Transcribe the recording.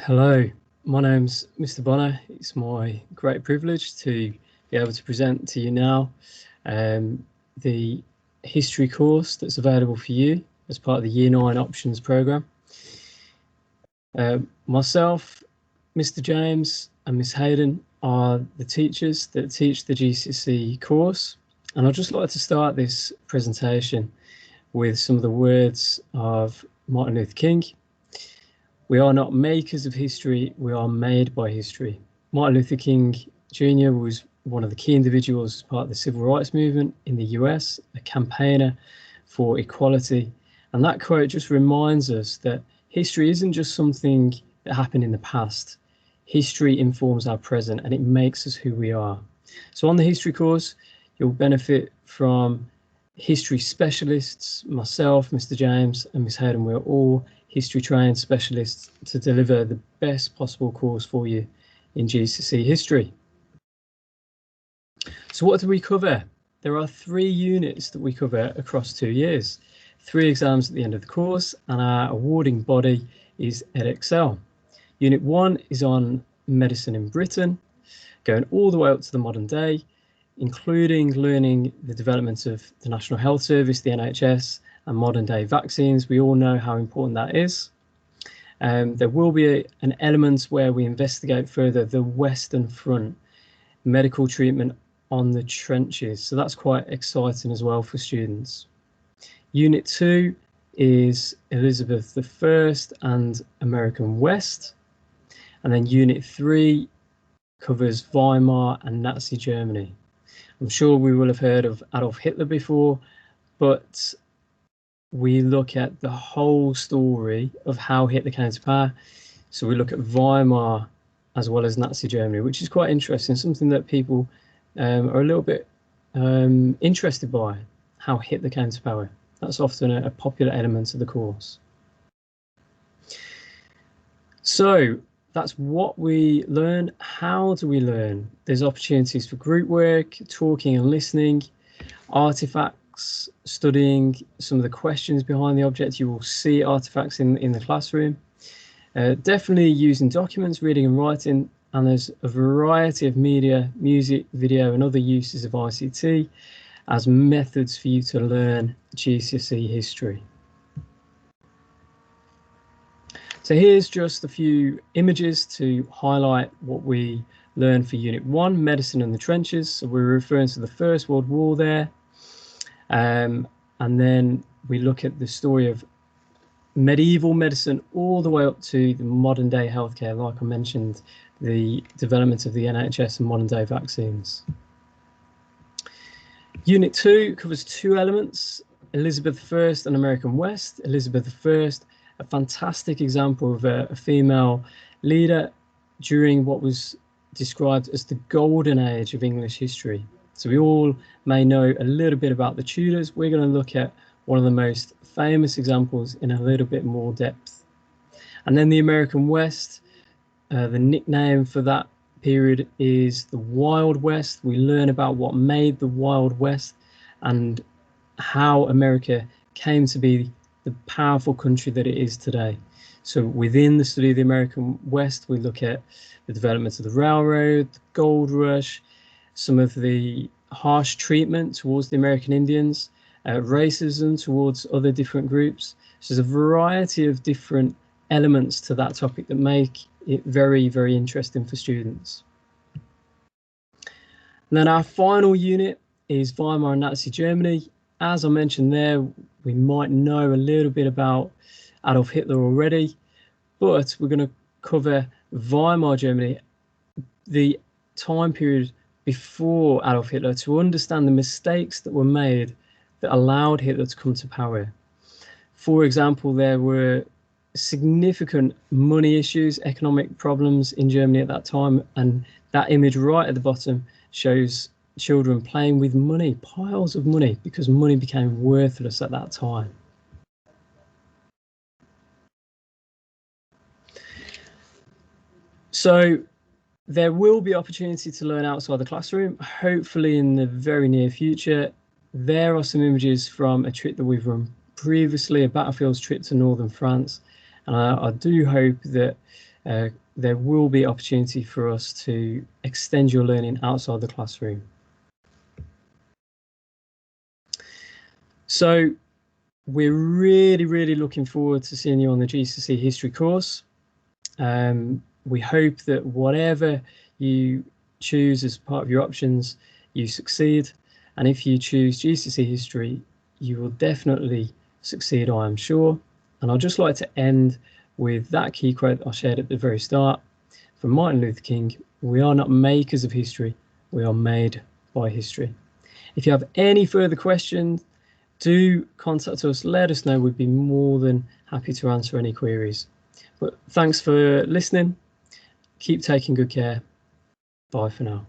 Hello, my name's Mr. Bonner. It's my great privilege to be able to present to you now the history course that's available for you as part of the Year 9 Options programme. Myself, Mr. James and Miss Hayden are the teachers that teach the GCSE course, and I'd just like to start this presentation with some of the words of Martin Luther King. We are not makers of history, we are made by history. Martin Luther King Jr. was one of the key individuals as part of the civil rights movement in the US, a campaigner for equality. And that quote just reminds us that history isn't just something that happened in the past. History informs our present and it makes us who we are. So on the history course, you'll benefit from history specialists, myself, Mr. James and Miss Hayden. We're all history trained specialists to deliver the best possible course for you in GCSE history. So what do we cover? There are 3 units that we cover across 2 years, 3 exams at the end of the course, and our awarding body is Edexcel. Unit 1 is on medicine in Britain, going all the way up to the modern day, including learning the development of the National Health Service, the NHS, and modern day vaccines. We all know how important that is. There will be an element where we investigate further the Western Front, medical treatment on the trenches. So that's quite exciting as well for students. Unit 2 is Elizabeth I and American West. And then Unit 3 covers Weimar and Nazi Germany. I'm sure we will have heard of Adolf Hitler before, but we look at the whole story of how Hitler came to power. So we look at Weimar as well as Nazi Germany, which is quite interesting, something that people are a little bit interested by, how Hitler came to power. That's often a popular element of the course. So that's what we learn. How do we learn? There's opportunities for group work, talking and listening, artifacts, studying some of the questions behind the object. You will see artifacts in the classroom. Definitely using documents, reading and writing, and there's a variety of media, music, video and other uses of ICT as methods for you to learn GCSE history. So here's just a few images to highlight what we learned for Unit 1, Medicine in the Trenches. So we're referring to the First World War there. And then we look at the story of medieval medicine all the way up to the modern day healthcare, like I mentioned, the development of the NHS and modern day vaccines. Unit 2 covers 2 elements, Elizabeth I and American West. Elizabeth I, a fantastic example of a female leader during what was described as the golden age of English history. So we all may know a little bit about the Tudors. We're going to look at one of the most famous examples in a little bit more depth. And then the American West, the nickname for that period is the Wild West. We learn about what made the Wild West and how America came to be the powerful country that it is today. So within the study of the American West, we look at the development of the railroad, the gold rush, some of the harsh treatment towards the American Indians, racism towards other different groups. So there's a variety of different elements to that topic that make it very, very interesting for students. And then our final unit is Weimar and Nazi Germany. As I mentioned there, we might know a little bit about Adolf Hitler already, but we're going to cover Weimar Germany, the time period before Adolf Hitler, to understand the mistakes that were made that allowed Hitler to come to power. For example, there were significant money issues, economic problems in Germany at that time, and that image right at the bottom shows children playing with money, piles of money, because money became worthless at that time. So there will be opportunity to learn outside the classroom, hopefully in the very near future. There are some images from a trip that we've run previously, a battlefields trip to northern France. And I do hope that there will be opportunity for us to extend your learning outside the classroom. So we're really looking forward to seeing you on the GCSE history course. We hope that whatever you choose as part of your options, you succeed. And if you choose GCSE history, you will definitely succeed, I am sure. And I'd just like to end with that key quote I shared at the very start from Martin Luther King: "We are not makers of history, we are made by history." If you have any further questions, do contact us, let us know. We'd be more than happy to answer any queries. But thanks for listening. Keep taking good care. Bye for now.